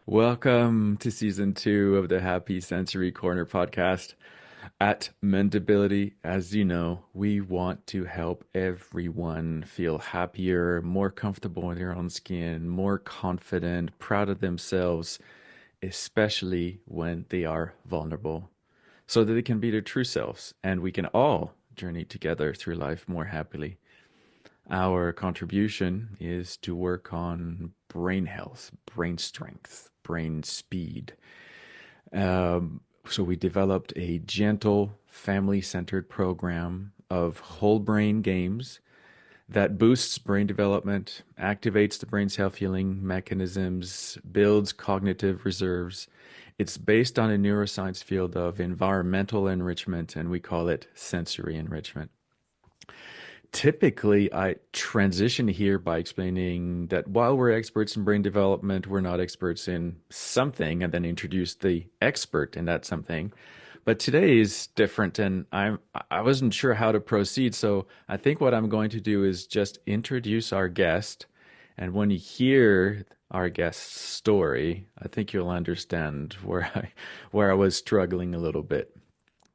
Welcome to season 2 of the Happy Sensory Corner podcast. At Mendability, as you know, we want to help everyone feel happier, more comfortable in their own skin, more confident, proud of themselves, especially when they are vulnerable, so that they can be their true selves and we can all journey together through life more happily. Our contribution is to work on brain health, brain strength, brain speed. So we developed a gentle, family-centered program of whole brain games that boosts brain development, activates the brain's self-healing mechanisms, builds cognitive reserves. It's based on a neuroscience field of environmental enrichment, and we call it sensory enrichment. Typically, I transition here by explaining that while we're experts in brain development, we're not experts in something, and then introduce the expert in that something. But today is different, and I wasn't sure how to proceed. So I think what I'm going to do is just introduce our guest, and when you hear our guest's story, I think you'll understand where I was struggling a little bit.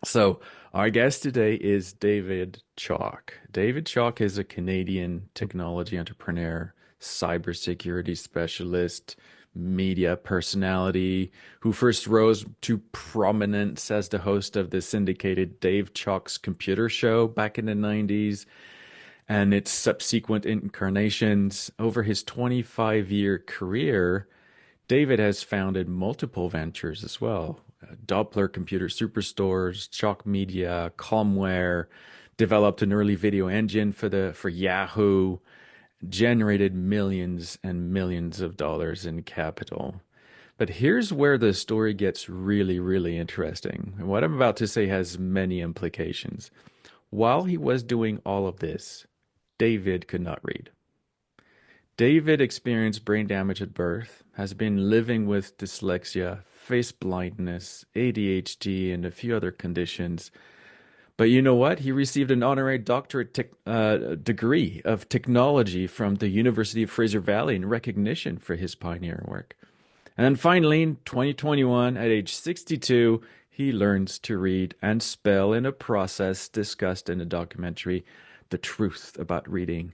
So, our guest today is David Chalk. David Chalk is a Canadian technology entrepreneur, cybersecurity specialist, media personality who first rose to prominence as the host of the syndicated Dave Chalk's Computer Show back in the 90s and its subsequent incarnations. Over his 25-year career, David has founded multiple ventures as well. Doppler Computer Superstores, Chalk Media, Calmware, developed an early video engine for Yahoo, generated millions and millions of dollars in capital. But here's where the story gets really, really interesting. And what I'm about to say has many implications. While he was doing all of this, David could not read. David experienced brain damage at birth, has been living with dyslexia, face blindness, ADHD, and a few other conditions. But you know what? He received an honorary doctorate degree of technology from the University of Fraser Valley in recognition for his pioneering work. And then finally, in 2021, at age 62, he learns to read and spell in a process discussed in a documentary, The Truth About Reading.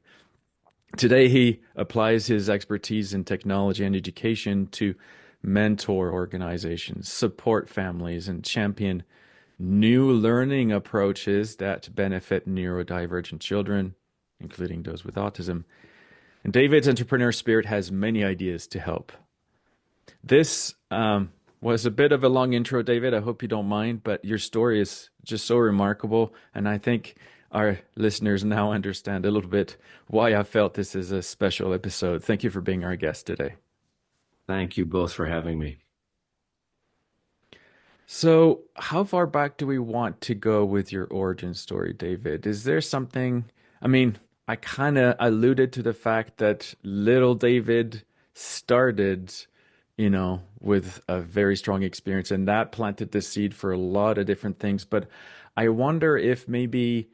Today, he applies his expertise in technology and education to mentor organizations, support families, and champion new learning approaches that benefit neurodivergent children, including those with autism. And David's entrepreneur spirit has many ideas to help. This was a bit of a long intro, David. I hope you don't mind, but your story is just so remarkable, and I think our listeners now understand a little bit why I felt this is a special episode. Thank you for being our guest today. Thank you both for having me. So, how far back do we want to go with your origin story, David? Is there something, I kind of alluded to the fact that little David started, with a very strong experience, and that planted the seed for a lot of different things. But I wonder if maybe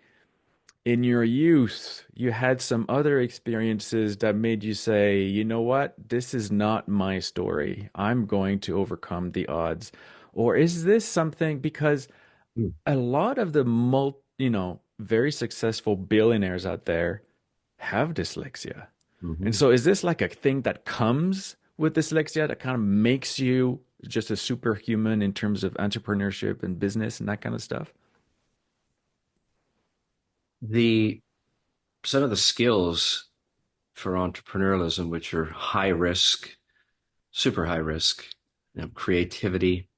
in your youth, you had some other experiences that made you say, you know what, this is not my story. I'm going to overcome the odds. Or is this something because Mm. a lot of the very successful billionaires out there have dyslexia. And Mhm. so is this like a thing that comes with dyslexia that kind of makes you just a superhuman in terms of entrepreneurship and business and that kind of stuff? The Some of the skills for entrepreneurialism, which are high risk, super high risk, creativity,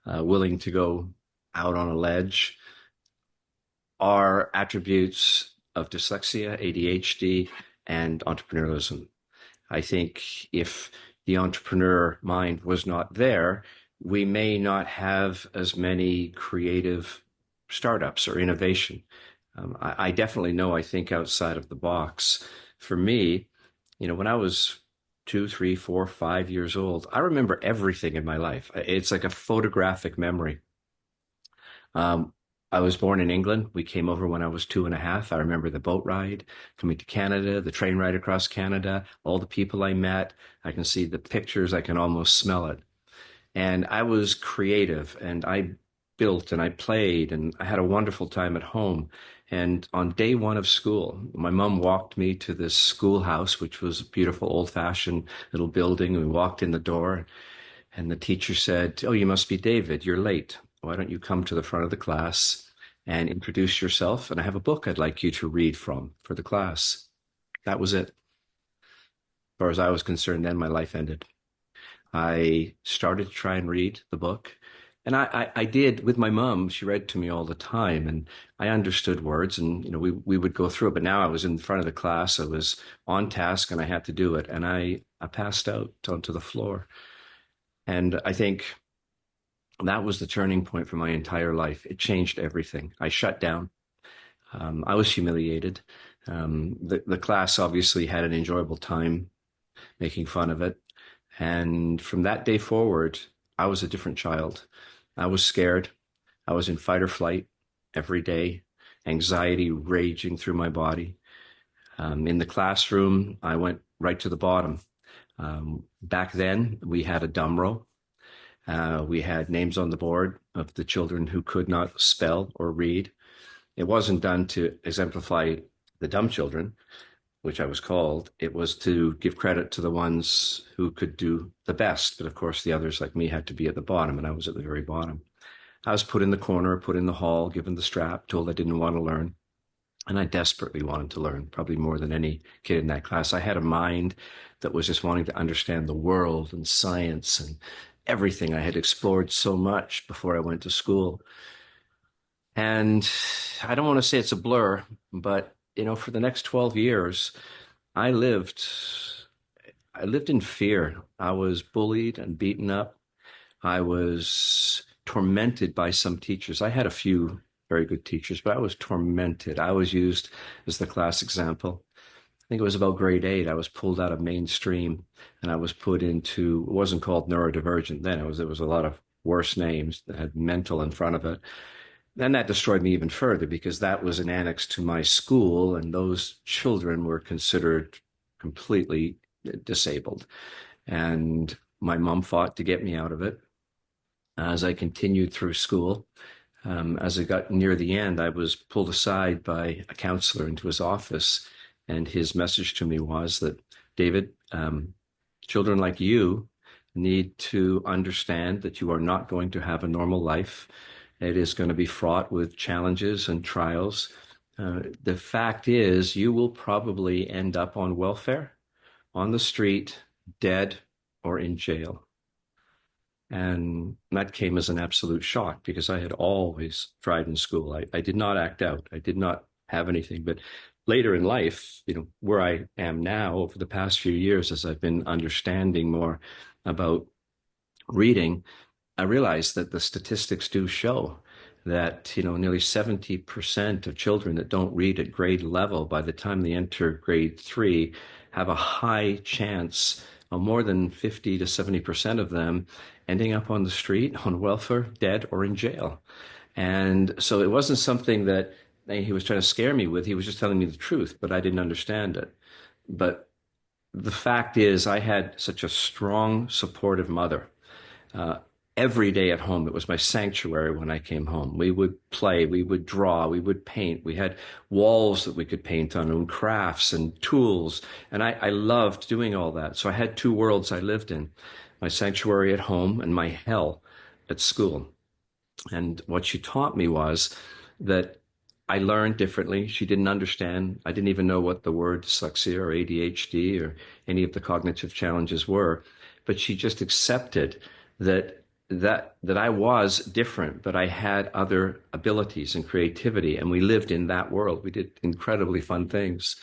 willing to go out on a ledge, are attributes of dyslexia, ADHD, and entrepreneurialism. I think if the entrepreneur mind was not there, we may not have as many creative startups or innovation. I definitely know I think outside of the box. For me, when I was 2, 3, 4, 5 years old, I remember everything in my life. It's like a photographic memory. Um, I was born in England. We came over when I was 2.5. I remember the boat ride, coming to Canada, the train ride across Canada, all the people I met. I can see the pictures. I can almost smell it. And I was creative and I built and I played and I had a wonderful time at home. And on day one of school, my mom walked me to this schoolhouse, which was a beautiful old fashioned little building. We walked in the door and the teacher said, "Oh, you must be David. You're late. Why don't you come to the front of the class and introduce yourself? And I have a book I'd like you to read from for the class." That was it. As far as I was concerned, then my life ended. I started to try and read the book. And I did with my mom. She read to me all the time, and I understood words, and we would go through it. But now I was in front of the class, I was on task, and I had to do it, and I passed out onto the floor. And I think that was the turning point for my entire life. It changed everything. I shut down. I was humiliated. The class obviously had an enjoyable time making fun of it. And from that day forward, I was a different child. I was scared. I was in fight or flight every day, anxiety raging through my body. In the classroom, I went right to the bottom. Back then, we had a dumb row. We had names on the board of the children who could not spell or read. It wasn't done to exemplify the dumb children, which I was called. It was to give credit to the ones who could do the best. But of course, the others like me had to be at the bottom, and I was at the very bottom. I was put in the corner, put in the hall, given the strap, told I didn't want to learn. And I desperately wanted to learn, probably more than any kid in that class. I had a mind that was just wanting to understand the world and science and everything. I had explored so much before I went to school. And I don't want to say it's a blur, but for the next 12 years, I lived I lived in fear. I was bullied and beaten up. I was tormented by some teachers. I had a few very good teachers, but I was tormented. I was used as the class example. I think it was about grade 8. I was pulled out of mainstream and I was put into, it wasn't called neurodivergent then. It was a lot of worse names that had mental in front of it. And that destroyed me even further because that was an annex to my school, and those children were considered completely disabled. And my mom fought to get me out of it. As I continued through school, as I got near the end, I was pulled aside by a counselor into his office, and his message to me was that, David, children like you need to understand that you are not going to have a normal life. It is going to be fraught with challenges and trials. The fact is, you will probably end up on welfare, on the street, dead, or in jail. And that came as an absolute shock because I had always tried in school. I did not act out. I did not have anything. But later in life, where I am now over the past few years, as I've been understanding more about reading, I realized that the statistics do show that, nearly 70% of children that don't read at grade level by the time they enter grade 3 have a high chance of more than 50 to 70% of them ending up on the street, on welfare, dead, or in jail. And so it wasn't something that he was trying to scare me with. He was just telling me the truth, but I didn't understand it. But the fact is, I had such a strong, supportive mother. Every day at home, it was my sanctuary when I came home. We would play, we would draw, we would paint. We had walls that we could paint on and crafts and tools. And I loved doing all that. So I had two worlds I lived in, my sanctuary at home and my hell at school. And what she taught me was that I learned differently. She didn't understand. I didn't even know what the word dyslexia or ADHD or any of the cognitive challenges were, but she just accepted that I was different, but I had other abilities and creativity, and we lived in that world. We did incredibly fun things.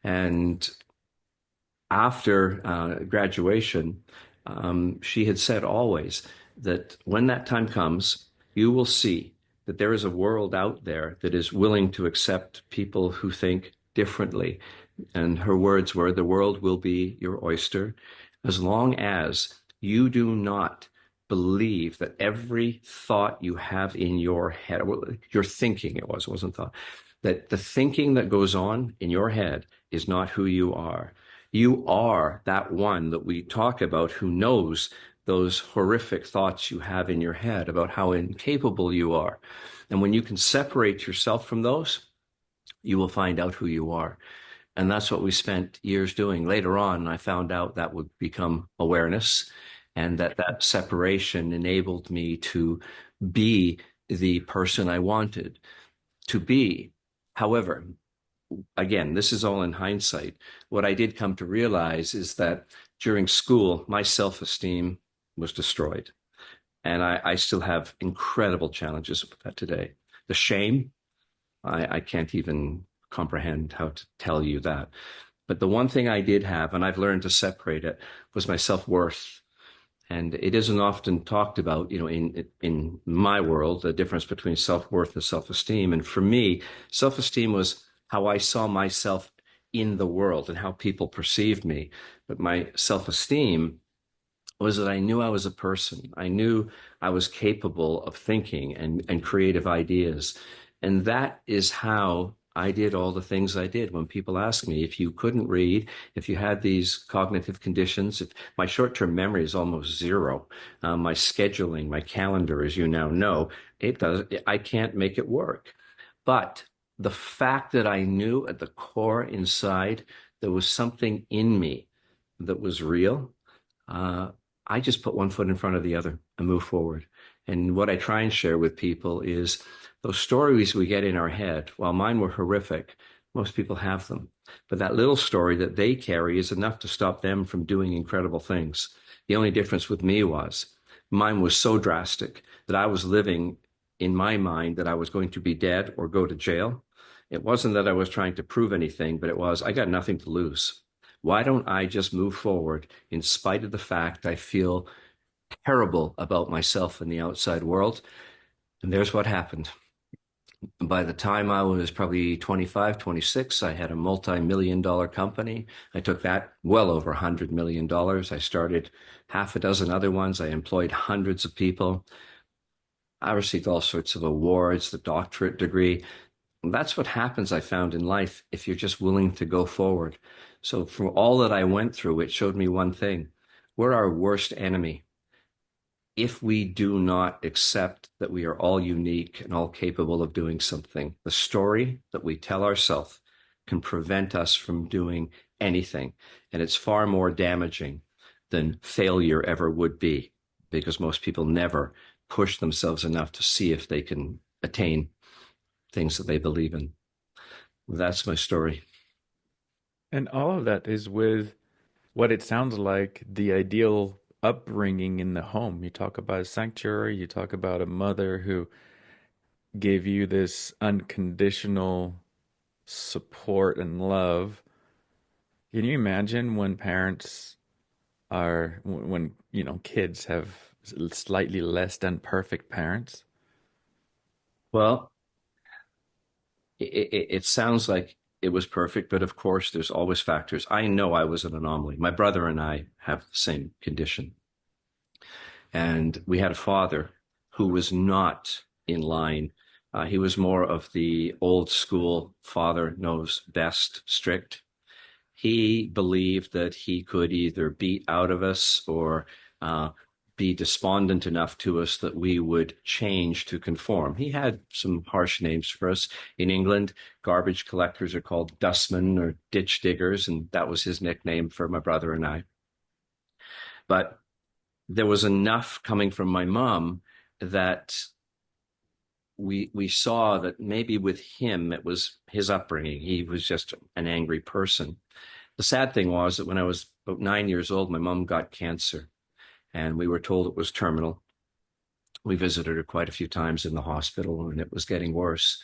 And after graduation, she had said always that when that time comes, you will see that there is a world out there that is willing to accept people who think differently. And her words were, the world will be your oyster as long as you do not believe that every thought you have in your head, your thinking, it wasn't thought, that the thinking that goes on in your head is not who you are. You are that one that we talk about who knows those horrific thoughts you have in your head about how incapable you are. And when you can separate yourself from those, you will find out who you are. And that's what we spent years doing. Later on, I found out that would become awareness, and that separation enabled me to be the person I wanted to be. However, again, this is all in hindsight. What I did come to realize is that during school, my self-esteem was destroyed. And I still have incredible challenges with that today. The shame, I can't even comprehend how to tell you that. But the one thing I did have, and I've learned to separate it, was my self-worth. And it isn't often talked about, in my world, the difference between self-worth and self-esteem. And for me, self-esteem was how I saw myself in the world and how people perceived me. But my self-esteem was that I knew I was a person. I knew I was capable of thinking and creative ideas. And that is how I did all the things I did. When people ask me if you couldn't read, if you had these cognitive conditions, if my short-term memory is almost zero, my scheduling, my calendar, as you now know, I can't make it work. But the fact that I knew at the core inside there was something in me that was real, uh, I just put one foot in front of the other and move forward. And what I try and share with people is those stories we get in our head. While mine were horrific, most people have them. But that little story that they carry is enough to stop them from doing incredible things. The only difference with me was mine was so drastic that I was living in my mind that I was going to be dead or go to jail. It wasn't that I was trying to prove anything, but it was, I got nothing to lose. Why don't I just move forward in spite of the fact I feel terrible about myself in the outside world? And there's what happened. By the time I was probably 25, 26, I had a multi-million-dollar company. I took that well over $100 million. I started half a dozen other ones. I employed hundreds of people. I received all sorts of awards, the doctorate degree. That's what happens, I found in life, if you're just willing to go forward. So for all that I went through, it showed me one thing. We're our worst enemy. If we do not accept that we are all unique and all capable of doing something, the story that we tell ourselves can prevent us from doing anything. And it's far more damaging than failure ever would be, because most people never push themselves enough to see if they can attain things that they believe in. That's my story. And all of that is with what it sounds like the ideal upbringing in the home. You talk about a sanctuary, you talk about a mother who gave you this unconditional support and love. Can you imagine when parents are, when kids have slightly less than perfect parents? Well, it sounds like it was perfect, but of course, there's always factors. I know I was an anomaly. My brother and I have the same condition. And we had a father who was not in line. He was more of the old school father knows best, strict. He believed that he could either beat out of us or be despondent enough to us that we would change to conform. He had some harsh names for us. In England, garbage collectors are called dustmen or ditch diggers, and that was his nickname for my brother and I. But there was enough coming from my mom that we saw that maybe with him, it was his upbringing. He was just an angry person. The sad thing was that when I was about 9 years old, my mom got cancer, and we were told it was terminal. We visited her quite a few times in the hospital, and it was getting worse.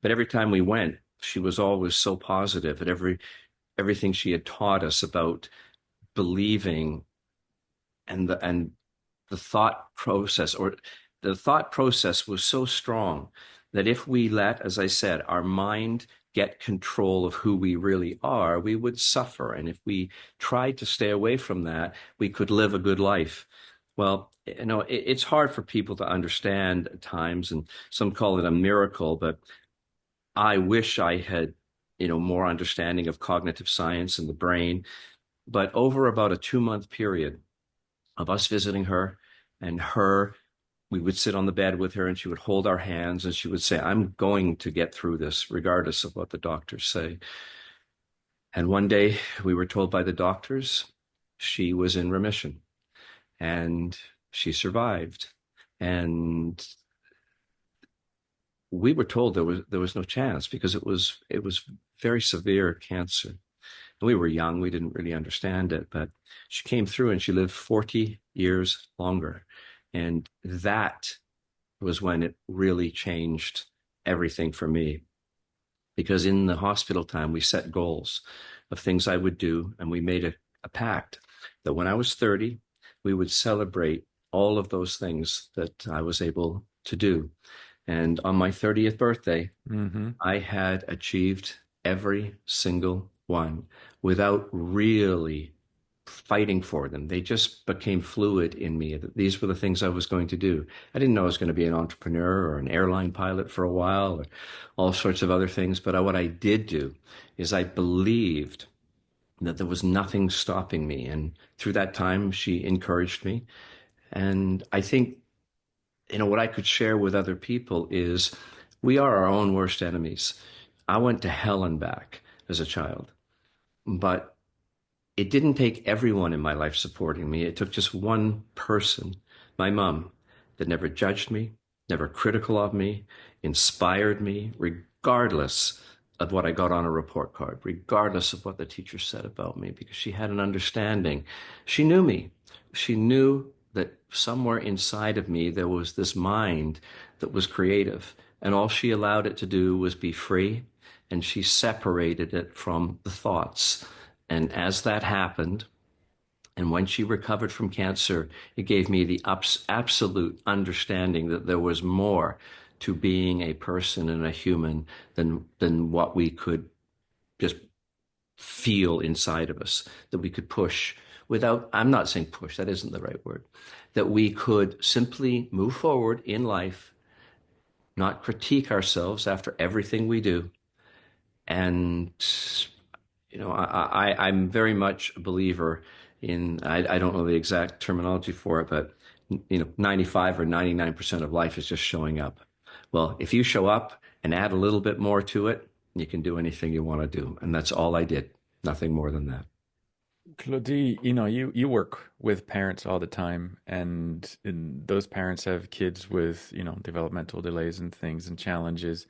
But every time we went, she was always so positive at everything she had taught us about believing, and the thought process was so strong that if we let, as I said, our mind get control of who we really are, we would suffer. And if we tried to stay away from that, we could live a good life. Well, it's hard for people to understand at times, and some call it a miracle, but I wish I had, more understanding of cognitive science and the brain. But over about a 2 month period of us visiting her and her, we would sit on the bed with her and she would hold our hands and she would say, I'm going to get through this, regardless of what the doctors say. And one day we were told by the doctors she was in remission and she survived. And we were told there was no chance because it was very severe cancer. And we were young, we didn't really understand it, but she came through and she lived 40 years longer. And that was when it really changed everything for me. Because in the hospital time, we set goals of things I would do, and we made a pact that when I was 30, we would celebrate all of those things that I was able to do. And on my 30th birthday, Mm-hmm. I had achieved every single one without really fighting for them. They just became fluid in me. These were the things I was going to do. I didn't know I was going to be an entrepreneur or an airline pilot for a while or all sorts of other things. But what I did do is I believed that there was nothing stopping me. And through that time, she encouraged me. And I think, what I could share with other people is we are our own worst enemies. I went to hell and back as a child, but it didn't take everyone in my life supporting me. It took just one person, my mom, that never judged me, never critical of me, inspired me, regardless of what I got on a report card, regardless of what the teacher said about me, because she had an understanding. She knew me. She knew that somewhere inside of me there was this mind that was creative, and all she allowed it to do was be free, and she separated it from the thoughts. And as that happened, and when she recovered from cancer, it gave me the absolute understanding that there was more to being a person and a human than what we could just feel inside of us, that we could push without, I'm not saying push, that isn't the right word, that we could simply move forward in life, not critique ourselves after everything we do. And I'm very much a believer in, I don't know the exact terminology for it, but 95 or 99% of life is just showing up. Well, if you show up and add a little bit more to it, you can do anything you want to do. And that's all I did. Nothing more than that. Claudie, you work with parents all the time, and those parents have kids with, developmental delays and things and challenges.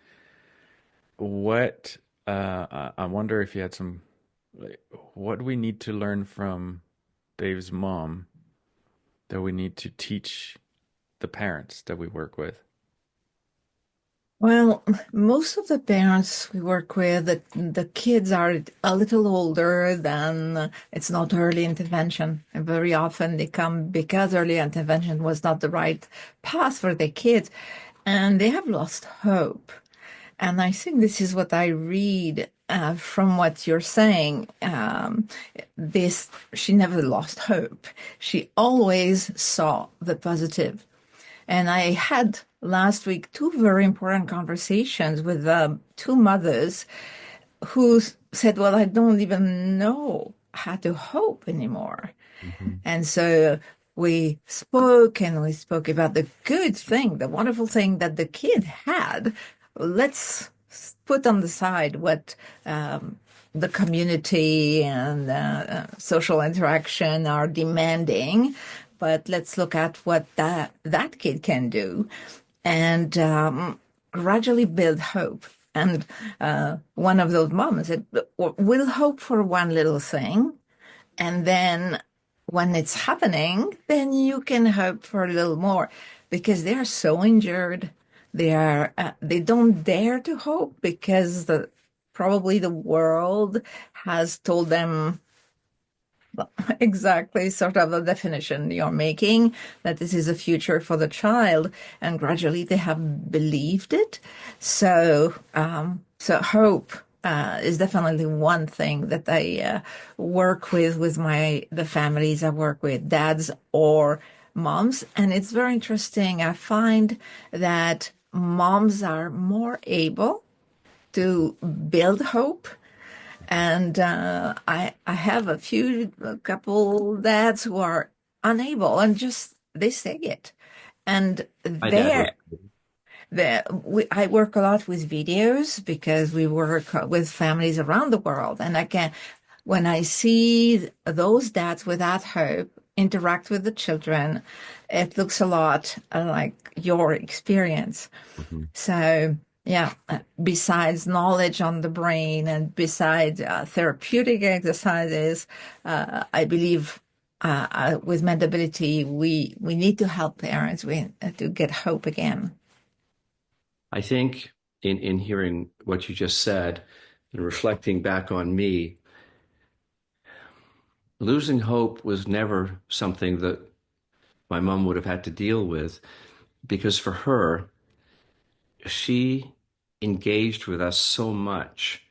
What I wonder if you had some, like, what do we need to learn from Dave's mom that we need to teach the parents that we work with? Well, most of the parents we work with, the kids are a little older than it's not early intervention. And very often they come because early intervention was not the right path for the kids, and they have lost hope. And I think this is what I read from what you're saying. She never lost hope. She always saw the positive. And I had last week two very important conversations with two mothers who said, well, I don't even know how to hope anymore. Mhm. And so we spoke and we spoke about the good thing, the wonderful thing that the kid had. Let's put on the side what the community and social interaction are demanding, but let's look at what that kid can do and gradually build hope. And one of those moms said, we'll hope for one little thing, and then when it's happening, then you can hope for a little more because they are so injured. They don't dare to hope because probably the world has told them exactly sort of the definition you're making, that this is a future for the child, and gradually they have believed it. So hope is definitely one thing that I work with the families I work with, dads or moms, and it's very interesting. I find that moms are more able to build hope. And I have a couple dads who are unable and just they say it. And My dad was. I work a lot with videos because we work with families around the world. And again, when I see those dads without hope interact with the children, it looks a lot like your experience. Mhm. So, yeah, besides knowledge on the brain and besides therapeutic exercises, I believe with Mendability, we need to help parents to get hope again. I think in hearing what you just said and reflecting back on me, losing hope was never something that my mom would have had to deal with because for her, she engaged with us so much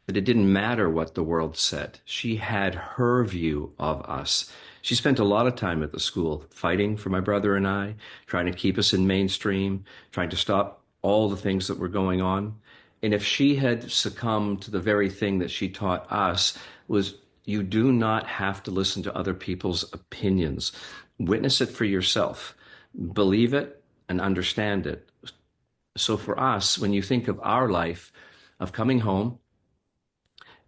that it didn't matter what the world said. She had her view of us. She spent a lot of time at the school fighting for my brother and I, trying to keep us in mainstream, trying to stop all the things that were going on. And if she had succumbed to the very thing that she taught us was you do not have to listen to other people's opinions. Witness it for yourself. Believe it and understand it. So for us, when you think of our life of coming home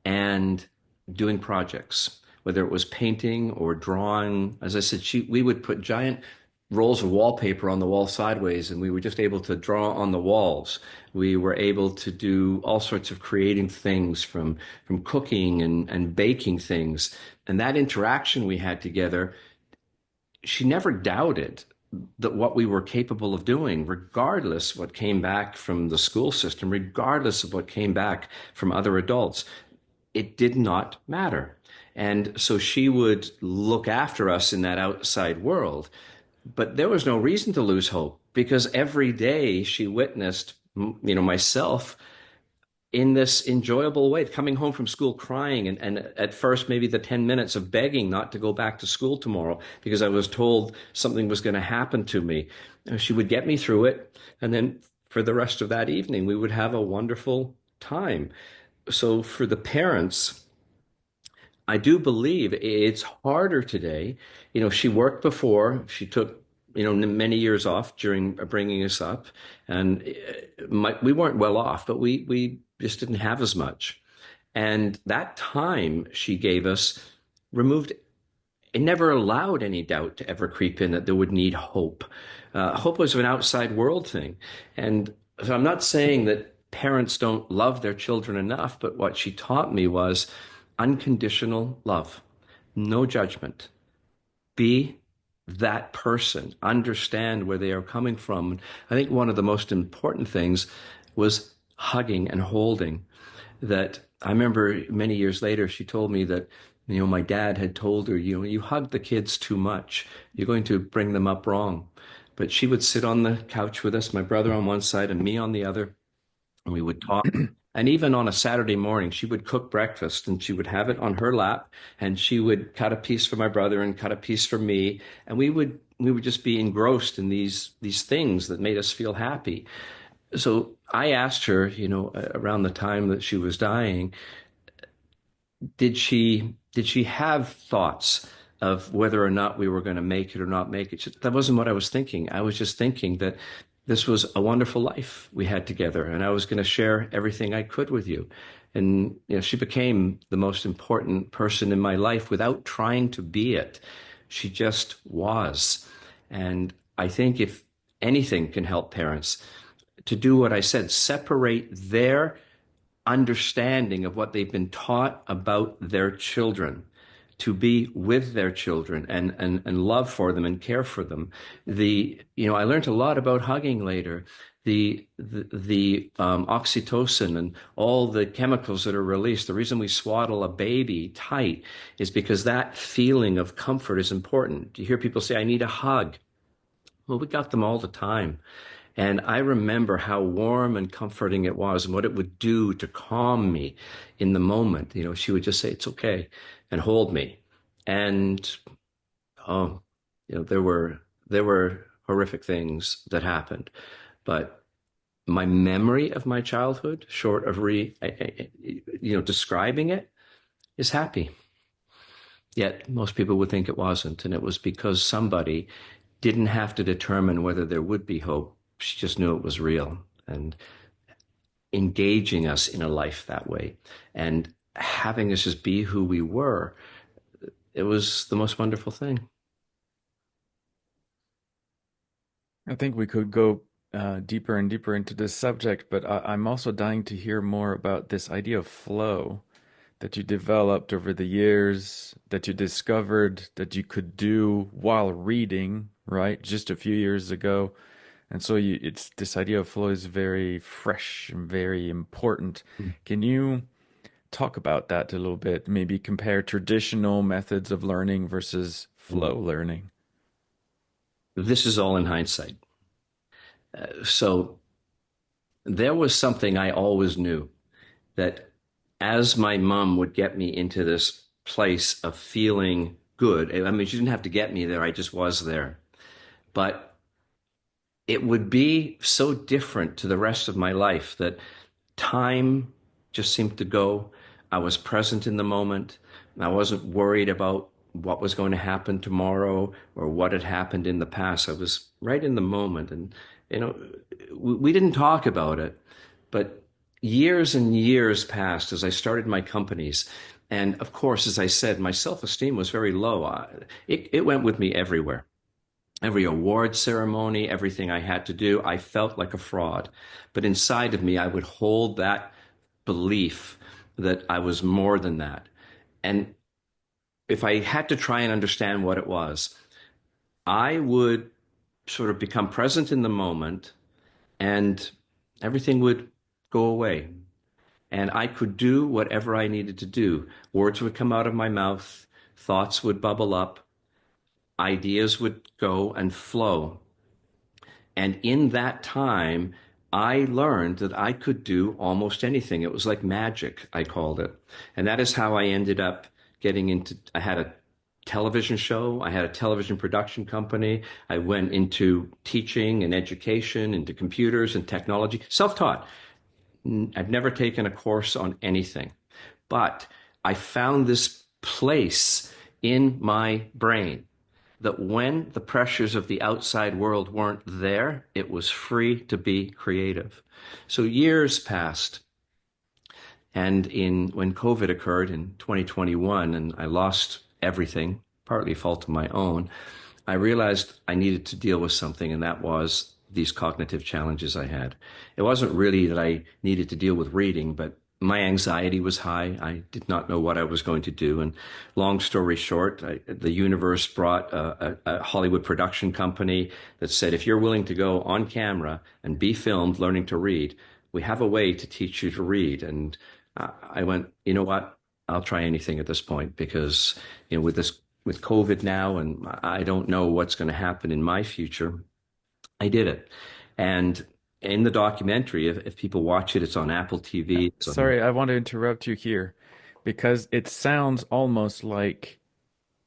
and doing projects, whether it was painting or drawing, as I said, we would put giant rolls of wallpaper on the wall sideways, and we were just able to draw on the walls. We were able to do all sorts of creating things from cooking and baking things. And that interaction we had together, she never doubted that what we were capable of doing, regardless what came back from the school system, regardless of what came back from other adults, it did not matter. And so she would look after us in that outside world. But there was no reason to lose hope because every day she witnessed, myself in this enjoyable way, coming home from school crying and at first maybe the 10 minutes of begging not to go back to school tomorrow because I was told something was going to happen to me. She would get me through it. And then for the rest of that evening, we would have a wonderful time. So for the parents, I do believe it's harder today. She worked before. She took, many years off during bringing us up, and we weren't well off, but we just didn't have as much. And that time she gave us removed. It never allowed any doubt to ever creep in that there would need hope. Hope was an outside world thing, and so I'm not saying that parents don't love their children enough, but what she taught me was unconditional love, no judgment. Be that person, understand where they are coming from. I think one of the most important things was hugging and holding. That I remember many years later, she told me that, my dad had told her, you hug the kids too much. You're going to bring them up wrong. But she would sit on the couch with us, my brother on one side and me on the other, and we would talk. And even on a Saturday morning, she would cook breakfast and she would have it on her lap and she would cut a piece for my brother and cut a piece for me. And we would just be engrossed in these things that made us feel happy. So I asked her, around the time that she was dying, did she have thoughts of whether or not we were going to make it or not make it? That wasn't what I was thinking. I was just thinking that this was a wonderful life we had together, and I was going to share everything I could with you. And she became the most important person in my life without trying to be it. She just was. And I think if anything can help parents to do what I said, separate their understanding of what they've been taught about their children, to be with their children and love for them and care for them. I learned a lot about hugging later. The oxytocin and all the chemicals that are released. The reason we swaddle a baby tight is because that feeling of comfort is important. You hear people say, "I need a hug." Well, we got them all the time. And I remember how warm and comforting it was and what it would do to calm me in the moment. She would just say, "It's okay," and hold me. And, there were there were horrific things that happened, but my memory of my childhood, short of describing it, is happy. Yet most people would think it wasn't, and it was because somebody didn't have to determine whether there would be hope. She just knew it was real, and engaging us in a life that way, and having us just be who we were. It was the most wonderful thing. I think we could go deeper and deeper into this subject, but I'm also dying to hear more about this idea of flow that you developed over the years, that you discovered that you could do while reading, right? Just a few years ago. And so it's this idea of flow is very fresh and very important. Can you talk about that a little bit? Maybe compare traditional methods of learning versus flow learning. This is all in hindsight. So there was something I always knew, that as my mom would get me into this place of feeling good, I mean, she didn't have to get me there, I just was there. But it would be so different to the rest of my life that time just seemed to go. I was present in the moment. I wasn't worried about what was going to happen tomorrow or what had happened in the past. I was right in the moment. And, we didn't talk about it, but years and years passed as I started my companies. And of course, as I said, my self-esteem was very low. It went with me everywhere. Every award ceremony, everything I had to do, I felt like a fraud. But inside of me, I would hold that belief that I was more than that. And if I had to try and understand what it was, I would sort of become present in the moment and everything would go away. And I could do whatever I needed to do. Words would come out of my mouth, thoughts would bubble up, ideas would go and flow. And in that time, I learned that I could do almost anything. It was like magic, I called it. And that is how I ended up getting into, I had a television show, I had a television production company. I went into teaching and education, into computers and technology, self-taught. I've never taken a course on anything, but I found this place in my brain that when the pressures of the outside world weren't there, it was free to be creative. So years passed. And when COVID occurred in 2021 and I lost everything, partly fault of my own, I realized I needed to deal with something, and that was these cognitive challenges I had. It wasn't really that I needed to deal with reading, but my anxiety was high. I did not know what I was going to do. And long story short, the universe brought a Hollywood production company that said, if you're willing to go on camera and be filmed learning to read, we have a way to teach you to read. And I went, you know what? I'll try anything at this point because, with COVID now, and I don't know what's going to happen in my future. I did it. And in the documentary, if people watch it, it's on Apple TV. Sorry, I want to interrupt you here because it sounds almost like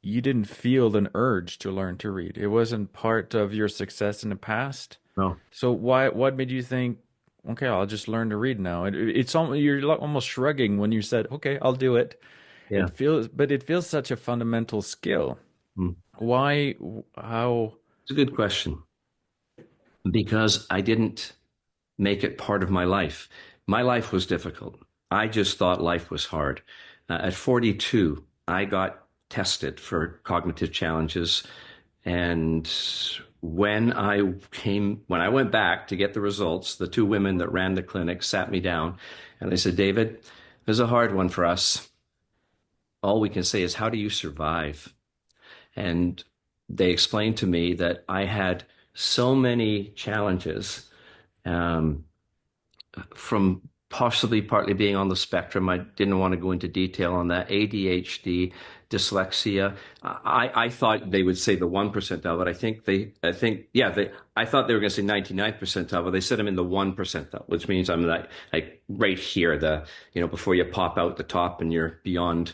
you didn't feel an urge to learn to read. It wasn't part of your success in the past. No. So what made you think, okay, I'll just learn to read now? It's almost, you're almost shrugging when you said, okay, I'll do it. Yeah. But it feels such a fundamental skill. Mm. Why, how? It's a good question because I didn't make it part of my life. My life was difficult. I just thought life was hard. At 42, I got tested for cognitive challenges. And when I went back to get the results, the two women that ran the clinic sat me down and they said, David, this is a hard one for us. All we can say is, how do you survive? And they explained to me that I had so many challenges, from possibly partly being on the spectrum. I didn't want to go into detail on that. ADHD, dyslexia. I thought they would say the 1 percentile, but I thought they were going to say 99th percentile, but they said I'm in the 1 percentile, which means I'm like right here, before you pop out the top and you're beyond,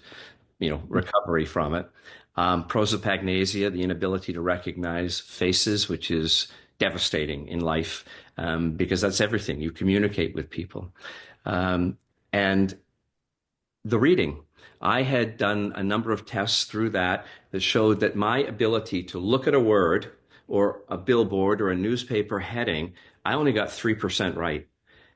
recovery from it. Prosopagnosia, the inability to recognize faces, which is devastating in life, because that's everything. You communicate with people. And the reading. I had done a number of tests through that showed that my ability to look at a word or a billboard or a newspaper heading, I only got 3% right.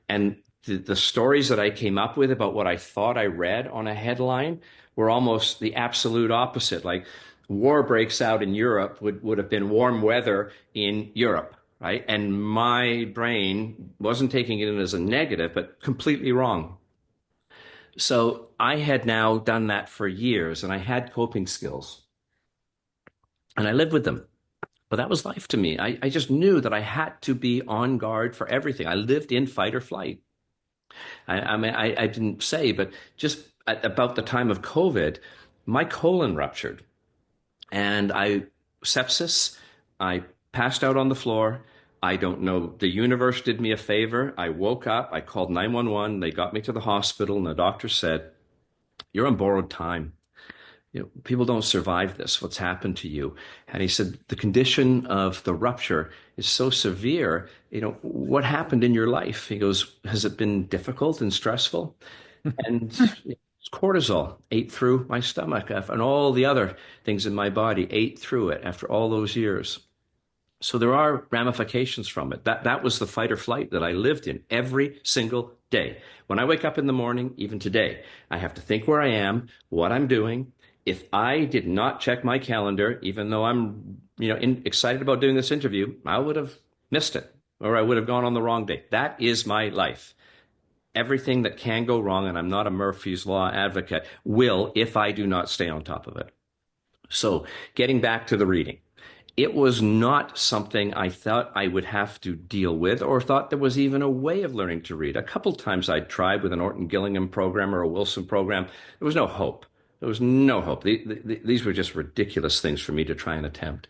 And the stories that I came up with about what I thought I read on a headline were almost the absolute opposite. Like war breaks out in Europe would have been warm weather in Europe, right? And my brain wasn't taking it in as a negative, but completely wrong. So I had now done that for years and I had coping skills and I lived with them. But that was life to me. I just knew that I had to be on guard for everything. I lived in fight or flight. I mean, I didn't say, but just at about the time of COVID, my colon ruptured and sepsis, I passed out on the floor. I don't know. The universe did me a favor. I woke up, I called 911. They got me to the hospital and the doctor said, "You're on borrowed time. People don't survive this. What's happened to you?" And he said, "The condition of the rupture is so severe. What happened in your life?" He goes, "Has it been difficult and stressful?" And cortisol ate through my stomach and all the other things in my body ate through it after all those years. So there are ramifications from it. That was the fight or flight that I lived in every single day. When I wake up in the morning, even today, I have to think where I am, what I'm doing. If I did not check my calendar, even though I'm, excited about doing this interview, I would have missed it or I would have gone on the wrong day. That is my life. Everything that can go wrong, and I'm not a Murphy's Law advocate, will if I do not stay on top of it. So getting back to the reading. It was not something I thought I would have to deal with or thought there was even a way of learning to read. A couple times I tried with an Orton Gillingham program or a Wilson program. There was no hope. There was no hope. These were just ridiculous things for me to try and attempt.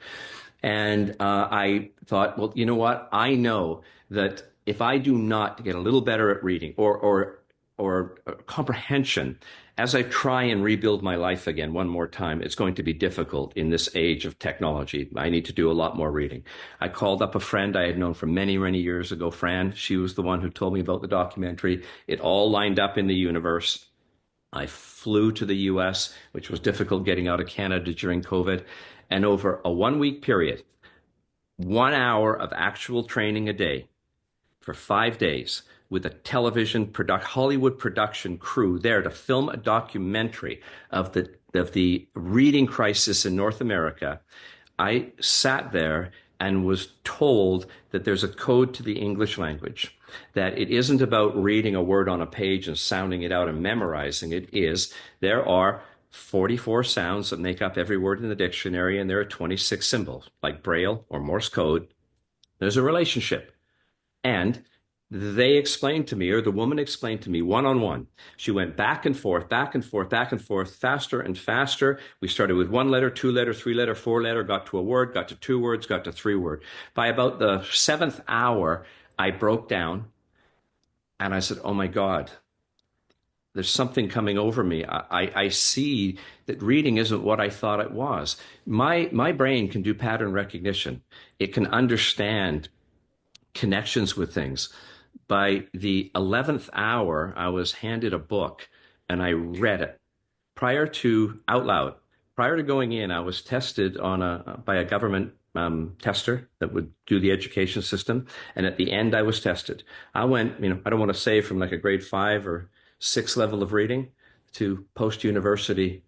And I thought, well, you know what? I know that if I do not get a little better at reading or comprehension, as I try and rebuild my life again one more time, it's going to be difficult in this age of technology. I need to do a lot more reading. I called up a friend I had known from many, many years ago, Fran. She was the one who told me about the documentary. It all lined up in the universe. I flew to the US, which was difficult getting out of Canada during COVID. And over a 1 week period, 1 hour of actual training a day for 5 days with a Hollywood production crew there to film a documentary of the reading crisis in North America. I sat there and was told that there's a code to the English language, that it isn't about reading a word on a page and sounding it out and memorizing it. There are 44 sounds that make up every word in the dictionary, and there are 26 symbols, like Braille or Morse code. There's a relationship. And they explained to me, or the woman explained to me one-on-one. She went back and forth, back and forth, back and forth, faster and faster. We started with 1 letter, 2 letter, 3 letter, 4 letter, got to a word, got to 2 words, got to 3 words. By about the 7th hour, I broke down and I said, oh my God, there's something coming over me. I see that reading isn't what I thought it was. My brain can do pattern recognition. It can understand connections with things. By the 11th hour, I was handed a book and I read it out loud. Prior to going in, I was tested by a government tester that would do the education system. And at the end, I was tested. I went, I don't want to say from like a grade 5 or 6 level of reading to post-university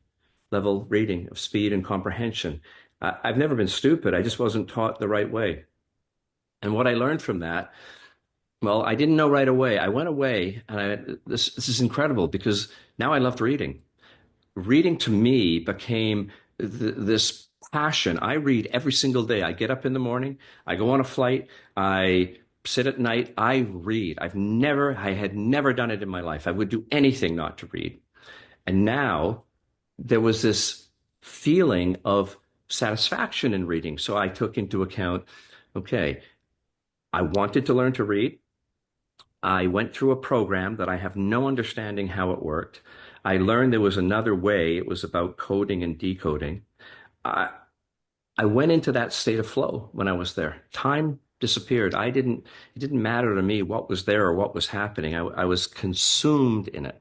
level reading of speed and comprehension. I've never been stupid. I just wasn't taught the right way. And what I learned from that, well, I didn't know right away. I went away and this is incredible because now I loved reading. Reading to me became this passion. I read every single day. I get up in the morning, I go on a flight, I sit at night, I read. I had never done it in my life. I would do anything not to read. And now there was this feeling of satisfaction in reading. So I took into account, okay, I wanted to learn to read. I went through a program that I have no understanding how it worked. I learned there was another way. It was about coding and decoding. I went into that state of flow when I was there. Time disappeared. It didn't matter to me what was there or what was happening. I was consumed in it.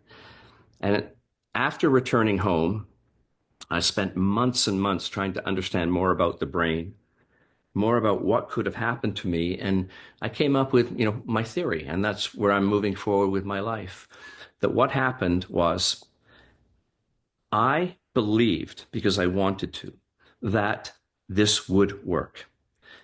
And after returning home, I spent months and months trying to understand more about the brain, more about what could have happened to me. And I came up with, my theory, and that's where I'm moving forward with my life. That what happened was I believed, because I wanted to, that this would work.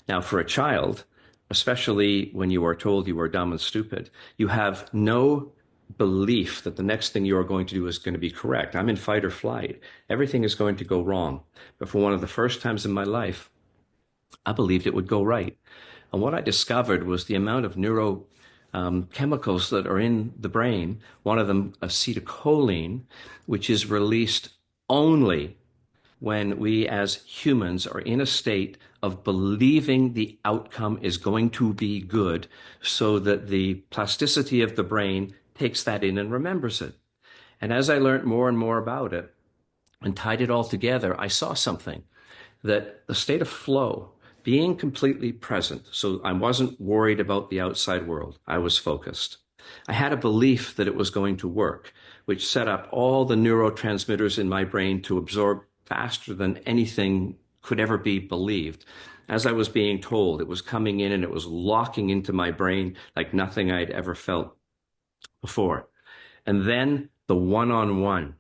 Now, for a child, especially when you are told you are dumb and stupid, you have no belief that the next thing you are going to do is going to be correct. I'm in fight or flight. Everything is going to go wrong. But for one of the first times in my life, I believed it would go right. And what I discovered was the amount of chemicals that are in the brain, one of them acetylcholine, which is released only when we as humans are in a state of believing the outcome is going to be good, so that the plasticity of the brain takes that in and remembers it. And as I learned more and more about it and tied it all together, I saw something, that the state of flow, being completely present, so I wasn't worried about the outside world, I was focused. I had a belief that it was going to work, which set up all the neurotransmitters in my brain to absorb faster than anything could ever be believed. As I was being told, it was coming in and it was locking into my brain like nothing I'd ever felt before. And then the one-on-one,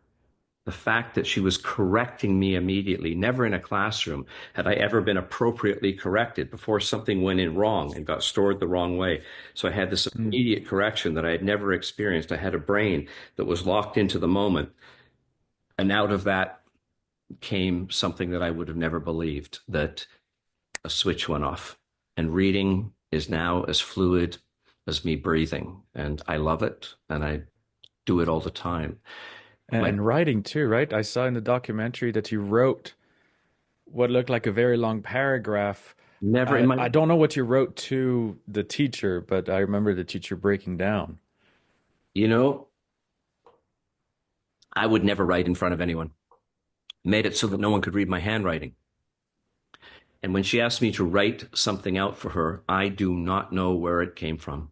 the fact that she was correcting me immediately. Never in a classroom had I ever been appropriately corrected before something went in wrong and got stored the wrong way. So I had this immediate correction that I had never experienced. I had a brain that was locked into the moment. And out of that came something that I would have never believed, that a switch went off. And reading is now as fluid as me breathing. And I love it. And I do it all the time. And writing too, right? I saw in the documentary that you wrote what looked like a very long paragraph. Never in my I don't know what you wrote to the teacher, but I remember the teacher breaking down. You know, I would never write in front of anyone. Made it so that no one could read my handwriting. And when she asked me to write something out for her, I do not know where it came from.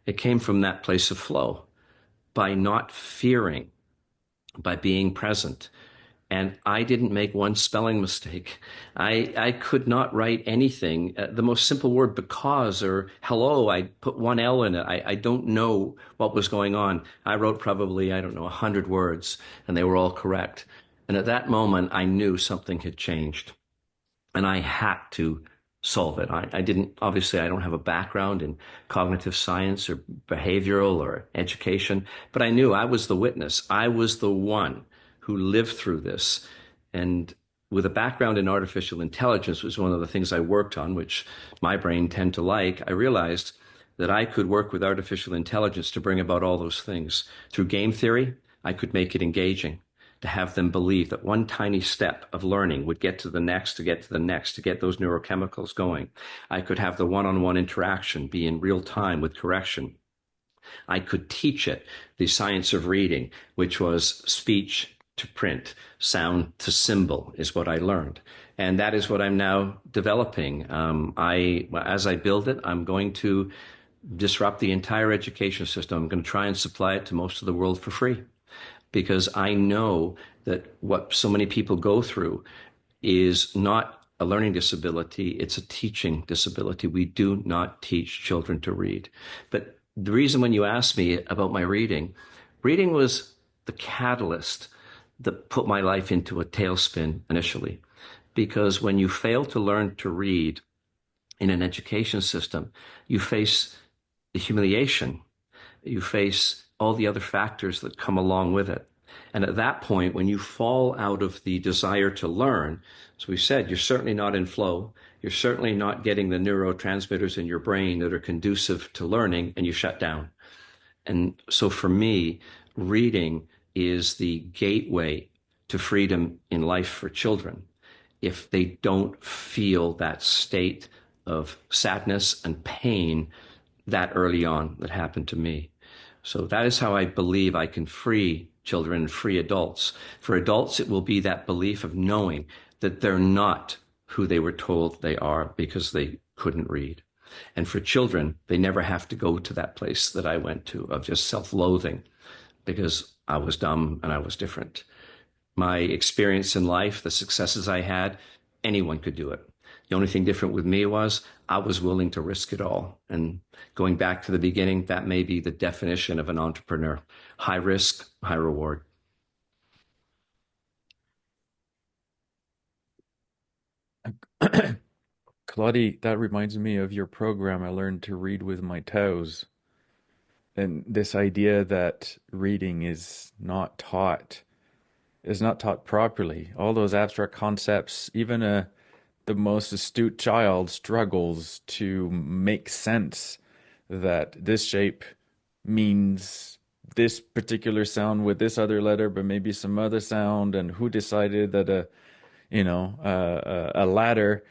It came from that place of flow, by not fearing, by being present. And I didn't make one spelling mistake. I could not write anything. The most simple word, because or hello, I put one L in it. I don't know what was going on. I wrote probably, I don't know, 100 words, and they were all correct. And at that moment, I knew something had changed. And I had to solve it. I didn't, obviously, I don't have a background in cognitive science or behavioral or education, but I knew I was the witness. I was the one who lived through this. And with a background in artificial intelligence, which was one of the things I worked on, which my brain tend to like, I realized that I could work with artificial intelligence to bring about all those things. Through game theory, I could make it engaging, to have them believe that one tiny step of learning would get to the next, to get to the next, to get those neurochemicals going. I could have the one-on-one interaction be in real time with correction. I could teach it the science of reading, which was speech to print, sound to symbol, is what I learned. And that is what I'm now developing. As I build it, I'm going to disrupt the entire education system. I'm going to try and supply it to most of the world for free, because I know that what so many people go through is not a learning disability, it's a teaching disability. We do not teach children to read. But the reason, when you asked me about my reading, reading was the catalyst that put my life into a tailspin initially. Because when you fail to learn to read in an education system, you face the humiliation, you face all the other factors that come along with it. And at that point, when you fall out of the desire to learn, as we said, you're certainly not in flow. You're certainly not getting the neurotransmitters in your brain that are conducive to learning, and you shut down. And so for me, reading is the gateway to freedom in life for children. If they don't feel that state of sadness and pain that early on that happened to me. So that is how I believe I can free children and free adults. For adults, it will be that belief of knowing that they're not who they were told they are because they couldn't read. And for children, they never have to go to that place that I went to of just self-loathing because I was dumb and I was different. My experience in life, the successes I had, anyone could do it. The only thing different with me was I was willing to risk it all. And going back to the beginning, that may be the definition of an entrepreneur. High risk, high reward. Claudie, that reminds me of your program. I learned to read with my toes. And this idea that reading is not taught properly. All those abstract concepts, even the most astute child struggles to make sense that this shape means this particular sound with this other letter, but maybe some other sound, and who decided that a ladder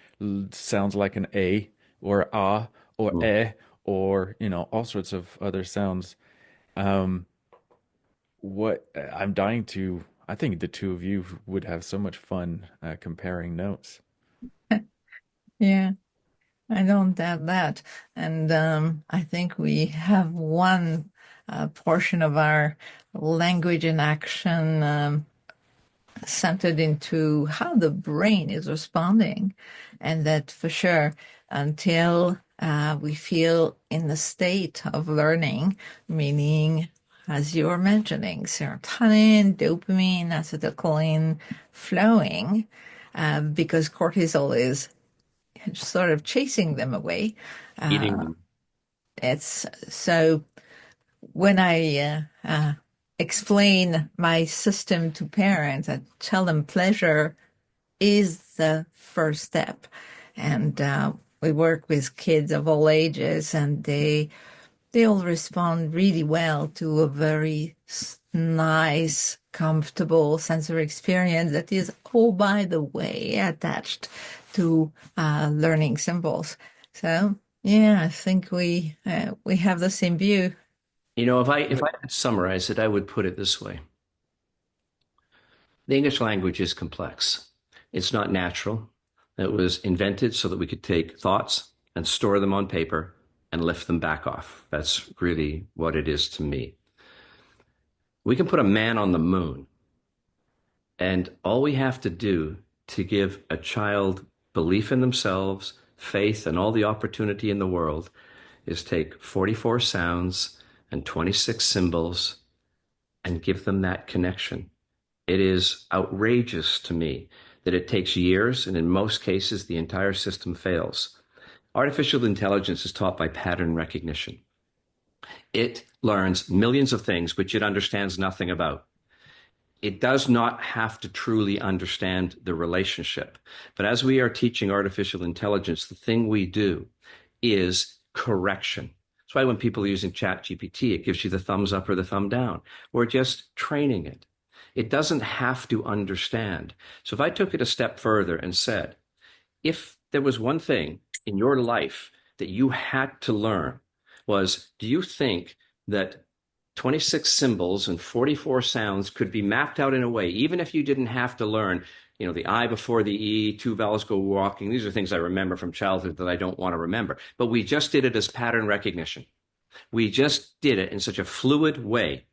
sounds like an A or a or Mm. e or all sorts of other sounds. Um, what I'm dying to, I think the two of you would have so much fun comparing notes. Yeah, I don't doubt that. And I think we have one portion of our language in action centered into how the brain is responding. And that for sure, until we feel in the state of learning, meaning, as you were mentioning, serotonin, dopamine, acetylcholine flowing, because cortisol is sort of chasing them away. Eating Uh, them. it's so when I explain my system to parents, I tell them pleasure is the first step. And we work with kids of all ages, and they all respond really well to a very nice, comfortable sensory experience that is, oh, by the way, attached to learning symbols. So, yeah, I think we have the same view. If I could summarize it, I would put it this way. The English language is complex. It's not natural. It was invented so that we could take thoughts and store them on paper and lift them back off. That's really what it is to me. We can put a man on the moon, and all we have to do to give a child belief in themselves, faith, and all the opportunity in the world is take 44 sounds and 26 symbols and give them that connection. It is outrageous to me that it takes years, and in most cases, the entire system fails. Artificial intelligence is taught by pattern recognition. It learns millions of things which it understands nothing about. It does not have to truly understand the relationship. But as we are teaching artificial intelligence, the thing we do is correction. That's why when people are using ChatGPT, it gives you the thumbs up or the thumb down. We're just training it. It doesn't have to understand. So if I took it a step further and said, if there was one thing in your life that you had to learn was, do you think that 26 symbols and 44 sounds could be mapped out in a way, even if you didn't have to learn, the I before the E, two vowels go walking. These are things I remember from childhood that I don't want to remember. But we just did it as pattern recognition. We just did it in such a fluid way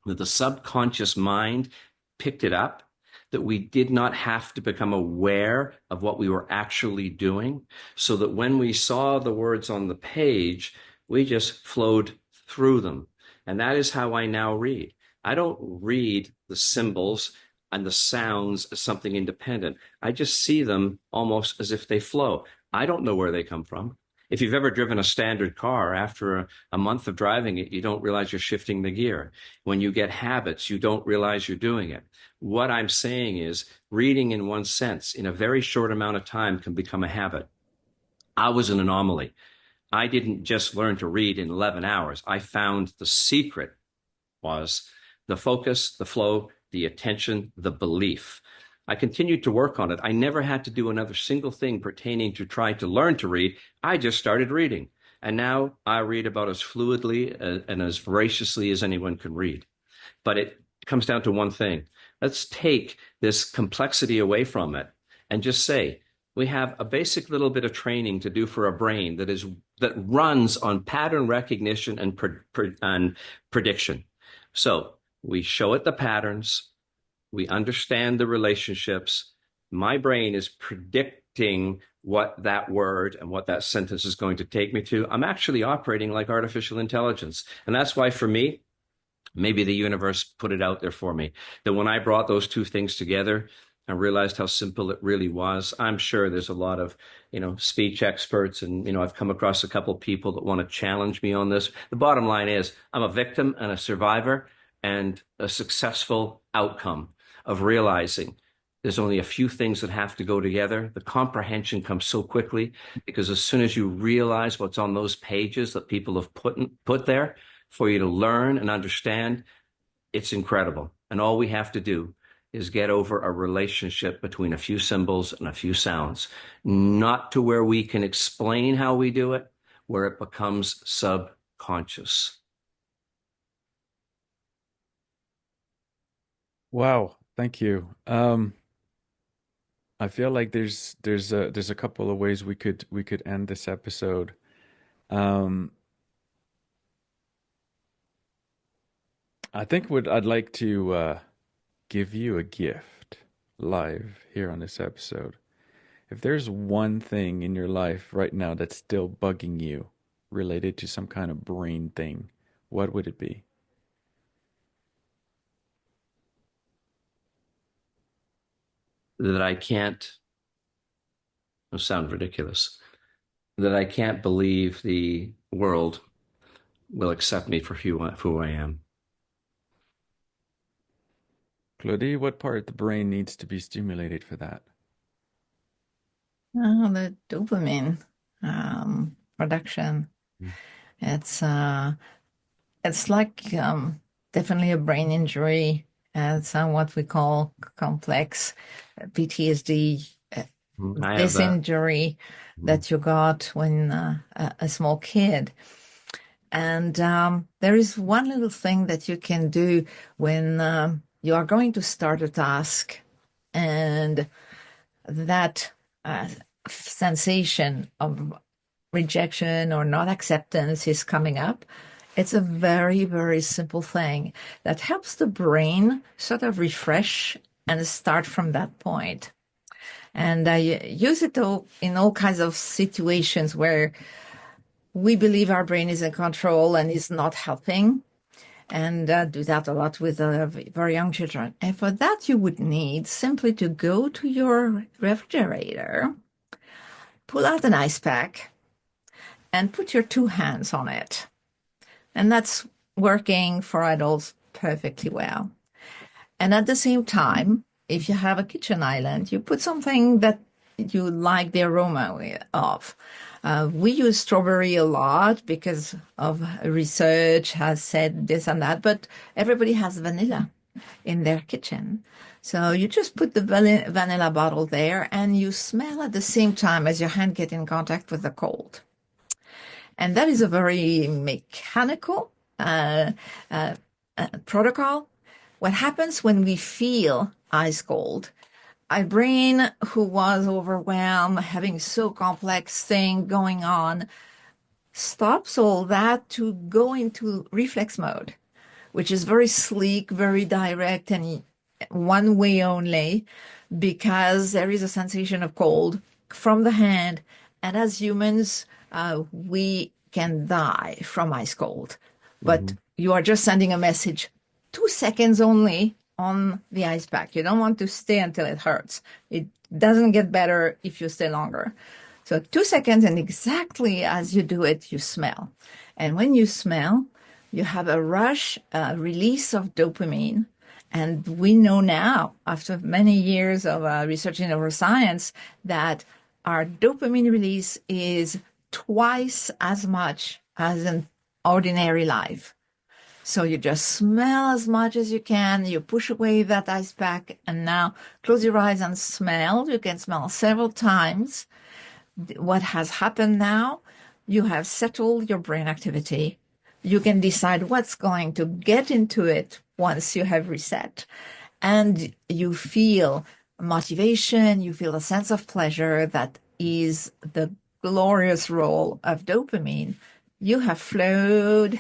that the subconscious mind picked it up, that we did not have to become aware of what we were actually doing, so that when we saw the words on the page, we just flowed through them. And that is how I now read. I don't read the symbols and the sounds as something independent. I just see them almost as if they flow. I don't know where they come from. If you've ever driven a standard car, after a month of driving it, you don't realize you're shifting the gear. When you get habits, you don't realize you're doing it. What I'm saying is reading in one sense in a very short amount of time can become a habit. I was an anomaly. I didn't just learn to read in 11 hours. I found the secret was the focus, the flow, the attention, the belief. I continued to work on it. I never had to do another single thing pertaining to trying to learn to read. I just started reading. And now I read about as fluidly and as voraciously as anyone can read. But it comes down to one thing. Let's take this complexity away from it and just say, we have a basic little bit of training to do for a brain that runs on pattern recognition and prediction. So we show it the patterns, we understand the relationships. My brain is predicting what that word and what that sentence is going to take me to. I'm actually operating like artificial intelligence. And that's why, for me, maybe the universe put it out there for me, that when I brought those two things together, I realized how simple it really was. I'm sure there's a lot of, speech experts, and, I've come across a couple of people that want to challenge me on this. The bottom line is I'm a victim and a survivor, and a successful outcome of realizing there's only a few things that have to go together. The comprehension comes so quickly, because as soon as you realize what's on those pages that people have put there for you to learn and understand, it's incredible. And all we have to do is get over a relationship between a few symbols and a few sounds, not to where we can explain how we do it, where it becomes subconscious. Wow, thank you. I feel like there's a couple of ways we could end this episode. Um, I think what I'd like to give you a gift live here on this episode. If there's one thing in your life right now that's still bugging you related to some kind of brain thing, what would it be? That I can't, it'll sound ridiculous, that I can't believe the world will accept me for who I am. Claudie, what part of the brain needs to be stimulated for that? The dopamine production. Mm. It's like definitely a brain injury. It's what we call complex PTSD. I have This that. injury that you got when a small kid. And there is one little thing that you can do when you are going to start a task, and that sensation of rejection or not acceptance is coming up. It's a very, very simple thing that helps the brain sort of refresh and start from that point. And I use it in all kinds of situations where we believe our brain is in control and is not helping, and do that a lot with very young children. And for that, you would need simply to go to your refrigerator, pull out an ice pack, and put your two hands on it. And that's working for adults perfectly well. And at the same time, if you have a kitchen island, you put something that you like the aroma of. We use strawberry a lot because of research has said this and that, but everybody has vanilla in their kitchen. So you just put the vanilla bottle there and you smell at the same time as your hand get in contact with the cold. And that is a very mechanical protocol. What happens when we feel ice cold? Our brain, who was overwhelmed, having so complex thing going on, stops all that to go into reflex mode, which is very sleek, very direct, and one way only, because there is a sensation of cold from the hand. And as humans, we can die from ice cold. But you are just sending a message, 2 seconds only on the ice pack. You don't want to stay until it hurts. It doesn't get better if you stay longer. So 2 seconds, and exactly as you do it, you smell. And when you smell, you have a rush, release of dopamine. And we know now, after many years of researching neuroscience, that our dopamine release is twice as much as an ordinary life. So you just smell as much as you can. You push away that ice pack, and now close your eyes and smell. You can smell several times. What has happened now? You have settled your brain activity. You can decide what's going to get into it once you have reset. And you feel motivation, you feel a sense of pleasure that is the glorious role of dopamine. You have flooded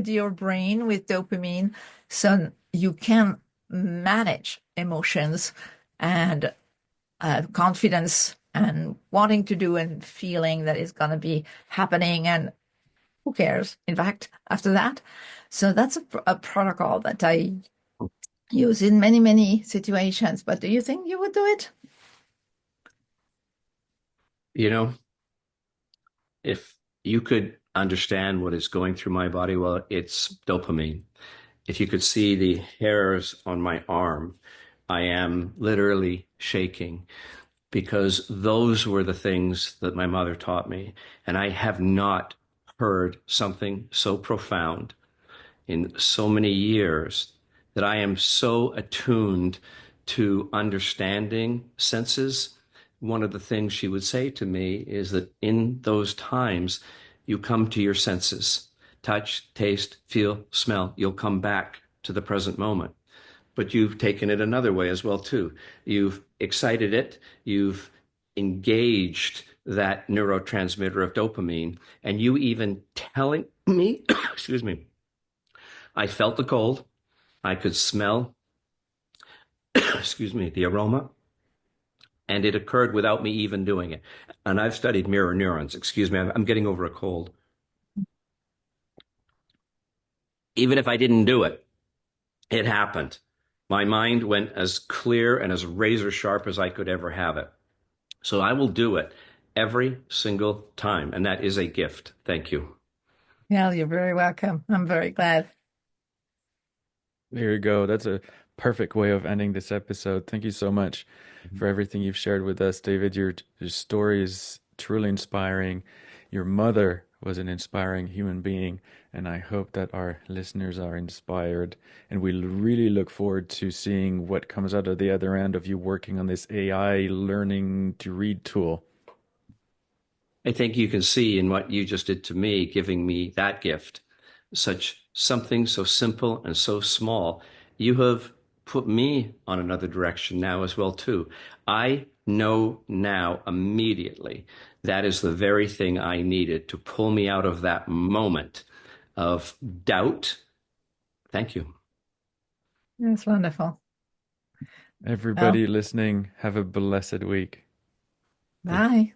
your brain with dopamine, so you can manage emotions and confidence and wanting to do and feeling that is going to be happening. And who cares, in fact, after that? So that's a protocol that I use in many, many situations. But do you think you would do it? You know, if you could understand what is going through my body, well, it's dopamine. If you could see the hairs on my arm, I am literally shaking because those were the things that my mother taught me. And I have not heard something so profound in so many years that I am so attuned to understanding senses. One of the things she would say to me is that in those times, you come to your senses, touch, taste, feel, smell. You'll come back to the present moment. But you've taken it another way as well, too. You've excited it. You've engaged that neurotransmitter of dopamine. And you even telling me, excuse me, I felt the cold. I could smell, excuse me, the aroma, and it occurred without me even doing it. And I've studied mirror neurons. Excuse me, I'm getting over a cold. Even if I didn't do it, it happened. My mind went as clear and as razor sharp as I could ever have it. So I will do it every single time. And that is a gift. Thank you. Yeah, you're very welcome. I'm very glad. There you go. That's a perfect way of ending this episode. Thank you so much for everything you've shared with us, David. Your story is truly inspiring. Your mother was an inspiring human being, and I hope that our listeners are inspired. And we really look forward to seeing what comes out of the other end of you working on this AI learning to read tool. I think you can see in what you just did to me, giving me that gift, such something so simple and so small. You have put me on another direction now as well, too. I know now immediately that is the very thing I needed to pull me out of that moment of doubt. Thank you. That's wonderful. Well, Everybody listening, have a blessed week. bye.